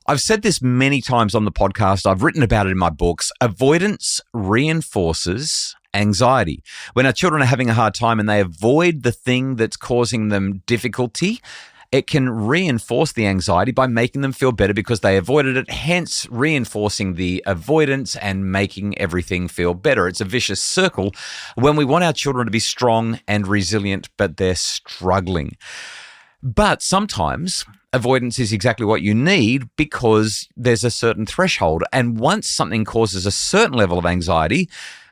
I've said this many times on the podcast. I've written about it in my books. Avoidance reinforces anxiety. When our children are having a hard time and they avoid the thing that's causing them difficulty, it can reinforce the anxiety by making them feel better because they avoided it, hence reinforcing the avoidance and making everything feel better. It's a vicious circle when we want our children to be strong and resilient, but they're struggling. But sometimes avoidance is exactly what you need because there's a certain threshold. And once something causes a certain level of anxiety,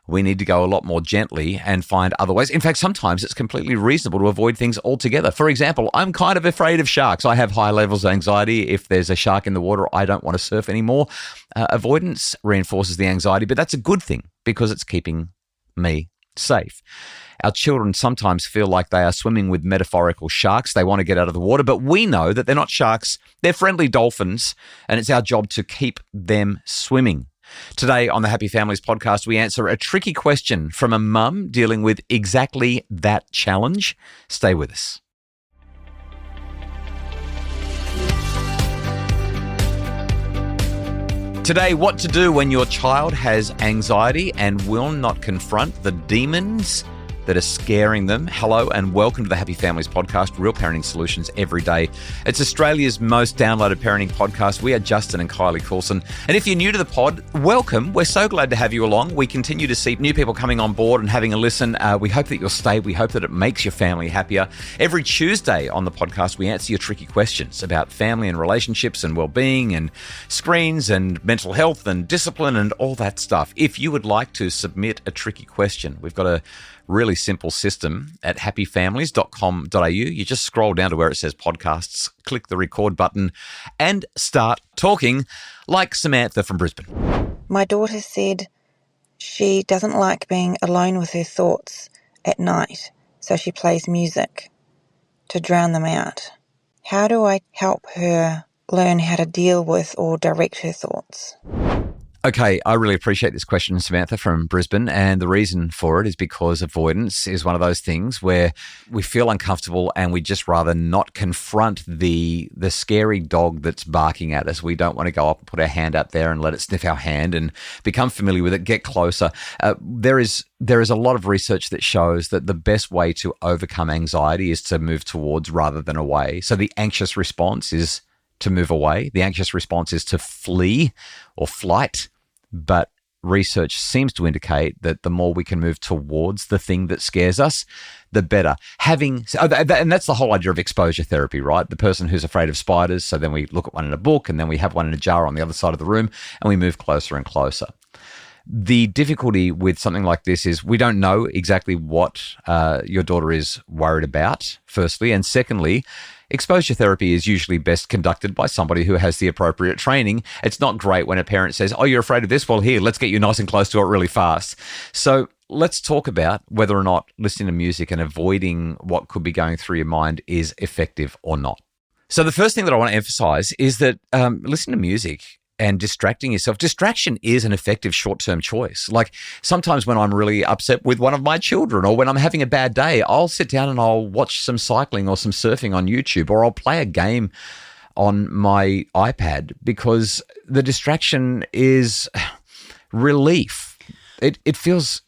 we need to go a lot more gently and find other ways. In fact, sometimes it's completely reasonable to avoid things altogether. For example, I'm kind of afraid of sharks. I have high levels of anxiety. If there's a shark in the water, I don't want to surf anymore. Avoidance reinforces the anxiety, but that's a good thing because it's keeping me safe. Our children sometimes feel like they are swimming with metaphorical sharks. They want to get out of the water, but we know that they're not sharks. They're friendly dolphins, and it's our job to keep them swimming. Today on the Happy Families podcast, we answer a tricky question from a mum dealing with exactly that challenge. Stay with us. Today, what to do when your child has anxiety and will not confront the demons that are scaring them. Hello and welcome to the Happy Families podcast, real parenting solutions every day. It's Australia's most downloaded parenting podcast. We are Justin and Kylie Coulson. And if you're new to the pod, welcome. We're so glad to have you along. We continue to see new people coming on board and having a listen. We hope that you'll stay. We hope that it makes your family happier. Every Tuesday on the podcast, we answer your tricky questions about family and relationships and well-being and screens and mental health and discipline and all that stuff. If you would like to submit a tricky question, we've got a really simple system at happyfamilies.com.au. You just scroll down to where it says podcasts, click the record button, and start talking like Samantha from Brisbane. My daughter said she doesn't like being alone with her thoughts at night, so she plays music to drown them out. How do I help her learn how to deal with or direct her thoughts? Okay, I really appreciate this question, Samantha from Brisbane, and the reason for it is because avoidance is one of those things where we feel uncomfortable and we just rather not confront the scary dog that's barking at us. We don't want to go up and put our hand out there and let it sniff our hand and become familiar with it, get closer. There is a lot of research that shows that the best way to overcome anxiety is to move towards rather than away. So the anxious response is to move away. The anxious response is to flee or flight, but research seems to indicate that the more we can move towards the thing that scares us, the better. And that's the whole idea of exposure therapy, right? The person who's afraid of spiders, so then we look at one in a book and then we have one in a jar on the other side of the room and we move closer and closer. The difficulty with something like this is we don't know exactly what your daughter is worried about, firstly. And secondly, exposure therapy is usually best conducted by somebody who has the appropriate training. It's not great when a parent says, oh, you're afraid of this? Well, here, let's get you nice and close to it really fast. So let's talk about whether or not listening to music and avoiding what could be going through your mind is effective or not. So the first thing that I want to emphasize is that listening to music and distracting yourself. Distraction is an effective short-term choice. Like sometimes when I'm really upset with one of my children or when I'm having a bad day, I'll sit down and I'll watch some cycling or some surfing on YouTube, or I'll play a game on my iPad because the distraction is relief. It feels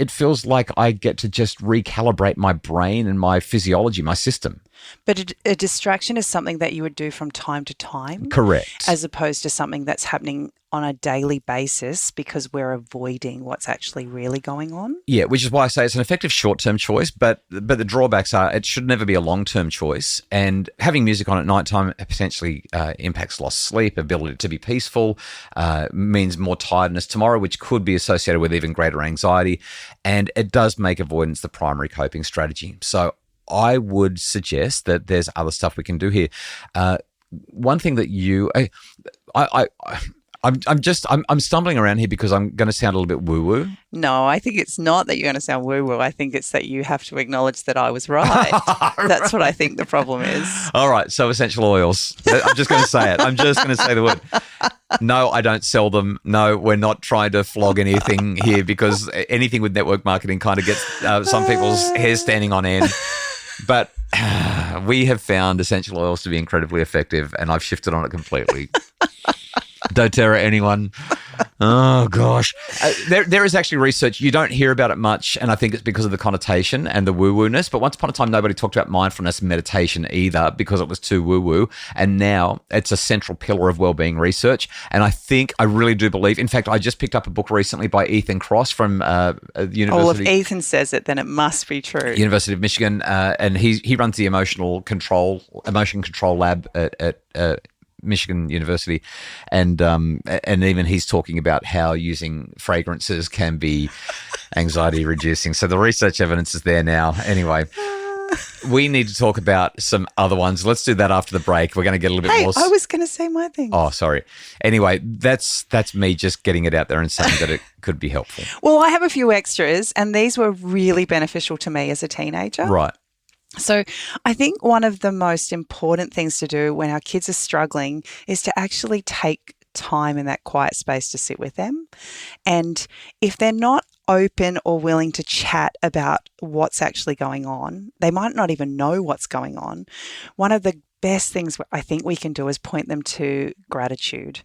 like I get to just recalibrate my brain and my physiology, my system. But a distraction is something that you would do from time to time. Correct. As opposed to something that's happening on a daily basis because we're avoiding what's actually really going on. Yeah, which is why I say it's an effective short-term choice, but the drawbacks are it should never be a long-term choice. And having music on at nighttime potentially impacts lost sleep, ability to be peaceful, means more tiredness tomorrow, which could be associated with even greater anxiety. And it does make avoidance the primary coping strategy. So I would suggest that there's other stuff we can do here. One thing that I'm stumbling around here because I'm going to sound a little bit woo-woo. No, I think it's not that you're going to sound woo-woo. I think it's that you have to acknowledge that I was right. That's what I think the problem is. All right, so essential oils. I'm just going to say it. I'm just going to say the word. No, I don't sell them. No, we're not trying to flog anything here because anything with network marketing kind of gets some people's hair standing on end. But we have found essential oils to be incredibly effective, and I've shifted on it completely. doTERRA, anyone. Oh, gosh. There is actually research. You don't hear about it much, and I think it's because of the connotation and the woo-woo-ness. But once upon a time, nobody talked about mindfulness and meditation either because it was too woo-woo. And now it's a central pillar of wellbeing research. And I really do believe, in fact, I just picked up a book recently by Ethan Cross from University. Well, if Ethan says it, then it must be true. University of Michigan, and he runs the emotion control lab at Michigan University, and even he's talking about how using fragrances can be anxiety reducing. So the research evidence is there now. Anyway, we need to talk about some other ones. Let's do that after the break. We're going to get a little bit more. I was going to say my thing. Oh, sorry. Anyway, that's me just getting it out there and saying that it could be helpful. Well, I have a few extras, and these were really beneficial to me as a teenager. Right. So I think one of the most important things to do when our kids are struggling is to actually take time in that quiet space to sit with them. And if they're not open or willing to chat about what's actually going on, they might not even know what's going on. One of the best things I think we can do is point them to gratitude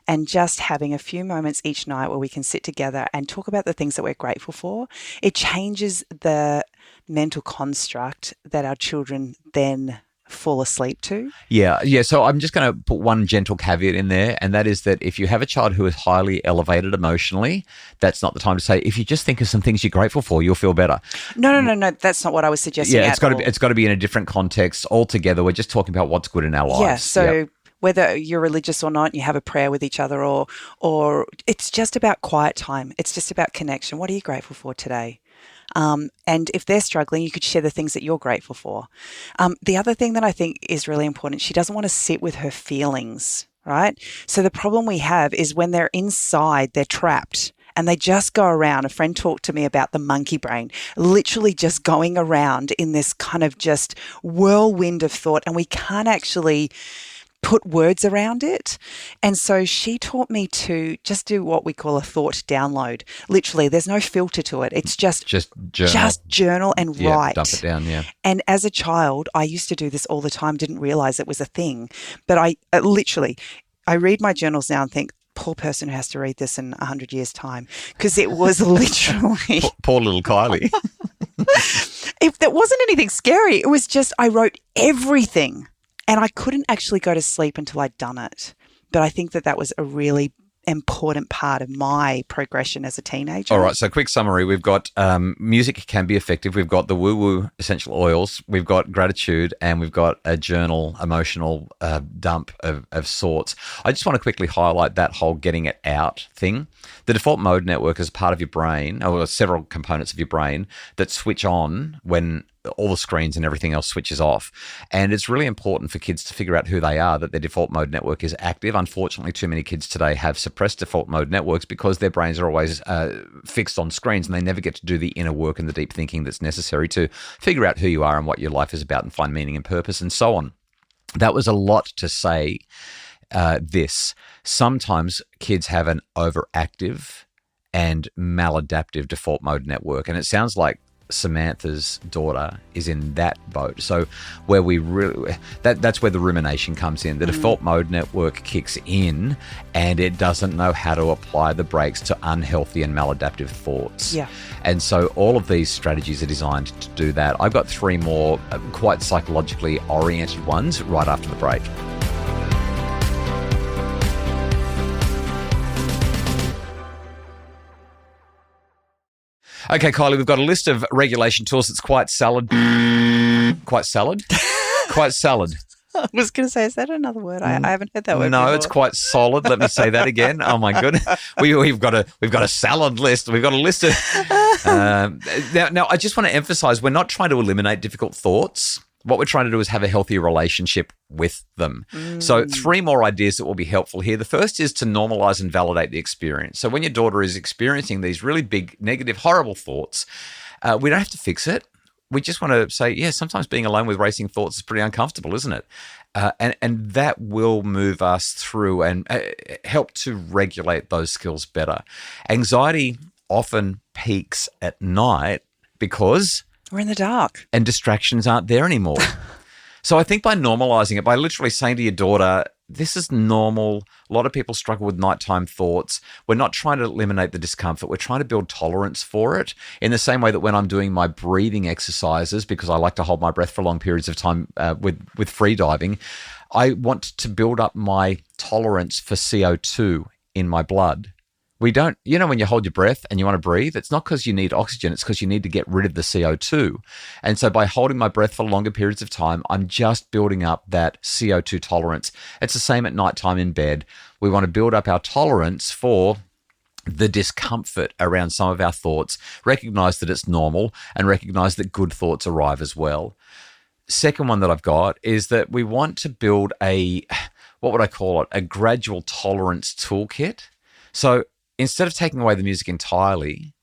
and just having a few moments each night where we can sit together and talk about the things that we're grateful for. It changes the mental construct that our children then fall asleep to. Yeah. So I'm just going to put one gentle caveat in there, and that is that if you have a child who is highly elevated emotionally, that's not the time to say, if you just think of some things you're grateful for, you'll feel better. No. That's not what I was suggesting. Yeah, it's got to be in a different context altogether. We're just talking about what's good in our lives. Yeah. So whether you're religious or not, you have a prayer with each other, or it's just about quiet time. It's just about connection. What are you grateful for today? And if they're struggling, you could share the things that you're grateful for. The other thing that I think is really important, she doesn't want to sit with her feelings, right? So the problem we have is when they're inside, they're trapped. And they just go around. A friend talked to me about the monkey brain, literally just going around in this kind of just whirlwind of thought, and we can't actually put words around it. And so she taught me to just do what we call a thought download. Literally, there's no filter to it. It's just journal and write. Dump it down, yeah. And as a child, I used to do this all the time, didn't realize it was a thing. But I read my journals now and think, poor person who has to read this in 100 years' time, because it was literally... poor little Kylie. If there wasn't anything scary, it was just I wrote everything. And I couldn't actually go to sleep until I'd done it. But I think that was a really important part of my progression as a teenager. All right, so quick summary. We've got music can be effective. We've got the woo-woo essential oils. We've got gratitude, and we've got a journal, emotional dump of sorts. I just want to quickly highlight that whole getting it out thing. The default mode network is part of your brain, or several components of your brain that switch on when all the screens and everything else switches off. And it's really important for kids to figure out who they are, that their default mode network is active. Unfortunately, too many kids today have suppressed default mode networks because their brains are always fixed on screens, and they never get to do the inner work and the deep thinking that's necessary to figure out who you are and what your life is about and find meaning and purpose and so on. That was a lot to say this. Sometimes kids have an overactive and maladaptive default mode network, and it sounds like Samantha's daughter is in that boat. So where we really, that's where the rumination comes in. The default mode network kicks in, and it doesn't know how to apply the brakes to unhealthy and maladaptive thoughts. Yeah. And so all of these strategies are designed to do that. I've got three more quite psychologically oriented ones right after the break. Okay, Kylie, we've got a list of regulation tools that's quite salad. Quite salad? Quite salad. I was going to say, is that another word? I haven't heard that word No, before. it's quite solid. Let me say that again. Oh my goodness, we've got a salad list. We've got a list of. Now, I just want to emphasize, we're not trying to eliminate difficult thoughts. What we're trying to do is have a healthy relationship with them. So 3 more ideas that will be helpful here. The first is to normalize and validate the experience. So when your daughter is experiencing these really big, negative, horrible thoughts, we don't have to fix it. We just want to say, yeah, sometimes being alone with racing thoughts is pretty uncomfortable, isn't it? And that will move us through and help to regulate those skills better. Anxiety often peaks at night because... we're in the dark. And distractions aren't there anymore. So I think by normalizing it, by literally saying to your daughter, this is normal. A lot of people struggle with nighttime thoughts. We're not trying to eliminate the discomfort. We're trying to build tolerance for it in the same way that when I'm doing my breathing exercises, because I like to hold my breath for long periods of time with free diving, I want to build up my tolerance for CO2 in my blood. We don't, when you hold your breath and you want to breathe, it's not because you need oxygen, it's because you need to get rid of the CO2. And so by holding my breath for longer periods of time, I'm just building up that CO2 tolerance. It's the same at nighttime in bed. We want to build up our tolerance for the discomfort around some of our thoughts, recognize that it's normal, and recognize that good thoughts arrive as well. Second one that I've got is that we want to build what would I call it? A gradual tolerance toolkit. So instead of taking away the music entirely,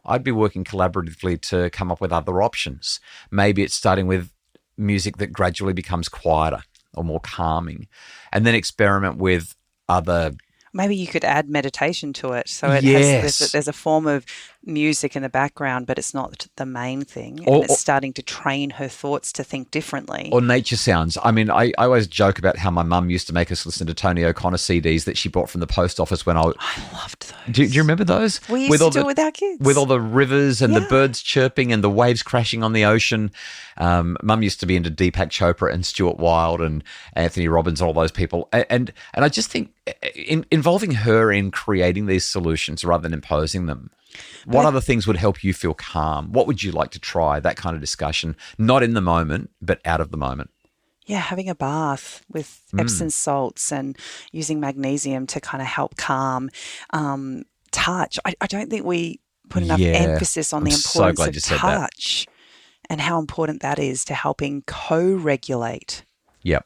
I'd be working collaboratively to come up with other options. Maybe it's starting with music that gradually becomes quieter or more calming, and then experiment with other. Maybe you could add meditation to it. So it Yes. there's a form of music in the background, but it's not the main thing. Or- And it's starting to train her thoughts to think differently. Or nature sounds. I mean, I always joke about how my mum used to make us listen to Tony O'Connor CDs that she bought from the post office when I loved those. Do you remember those? We used to do it with our kids. With all the rivers and the Yeah. birds chirping and the waves crashing on the ocean. Mum used to be into Deepak Chopra and Stuart Wilde and Anthony Robbins and all those people. And I just think involving her in creating these solutions rather than imposing them. What other things would help you feel calm? What would you like to try? That kind of discussion, not in the moment, but out of the moment. Yeah, having a bath with Epsom salts and using magnesium to kind of help calm. Touch. I don't think we put enough emphasis on the so importance glad of you said that. touch and how important that is to helping co-regulate. Yep.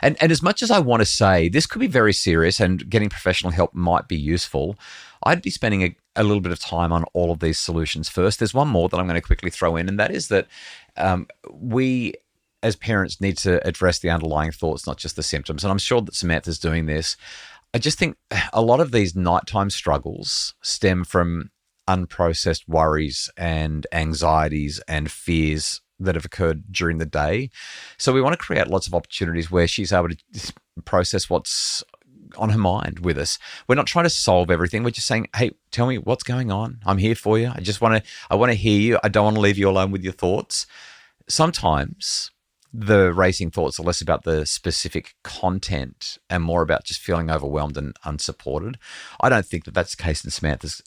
And as much as I want to say this could be very serious and getting professional help might be useful, I'd be spending a little bit of time on all of these solutions first. There's one more that I'm going to quickly throw in, and that is that we as parents need to address the underlying thoughts, not just the symptoms. And I'm sure that Samantha's doing this. I just think a lot of these nighttime struggles stem from unprocessed worries and anxieties and fears that have occurred during the day. So we want to create lots of opportunities where she's able to process what's on her mind with us. We're not trying to solve everything. We're just saying, hey, tell me what's going on. I'm here for you. I want to hear you. I don't want to leave you alone with your thoughts. Sometimes the racing thoughts are less about the specific content and more about just feeling overwhelmed and unsupported. I don't think that that's the case in Samantha's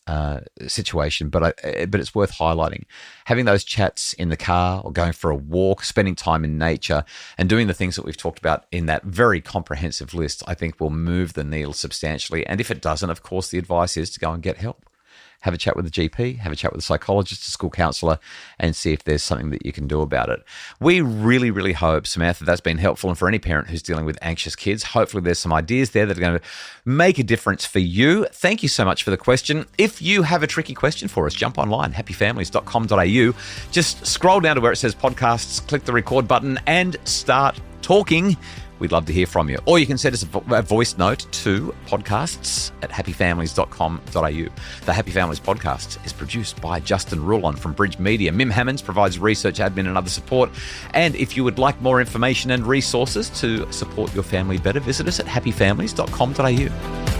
situation, but it's worth highlighting. Having those chats in the car or going for a walk, spending time in nature and doing the things that we've talked about in that very comprehensive list, I think will move the needle substantially. And if it doesn't, of course, the advice is to go and get help. Have a chat with a GP, have a chat with a psychologist, a school counsellor, and see if there's something that you can do about it. We really, really hope, Samantha, that's been helpful. And for any parent who's dealing with anxious kids, hopefully there's some ideas there that are going to make a difference for you. Thank you so much for the question. If you have a tricky question for us, jump online, happyfamilies.com.au. Just scroll down to where it says podcasts, click the record button, and start talking. We'd love to hear from you. Or you can send us a voice note to podcasts@happyfamilies.com.au. The Happy Families podcast is produced by Justin Rulon from Bridge Media. Mim Hammonds provides research, admin, and other support. And if you would like more information and resources to support your family better, visit us at happyfamilies.com.au.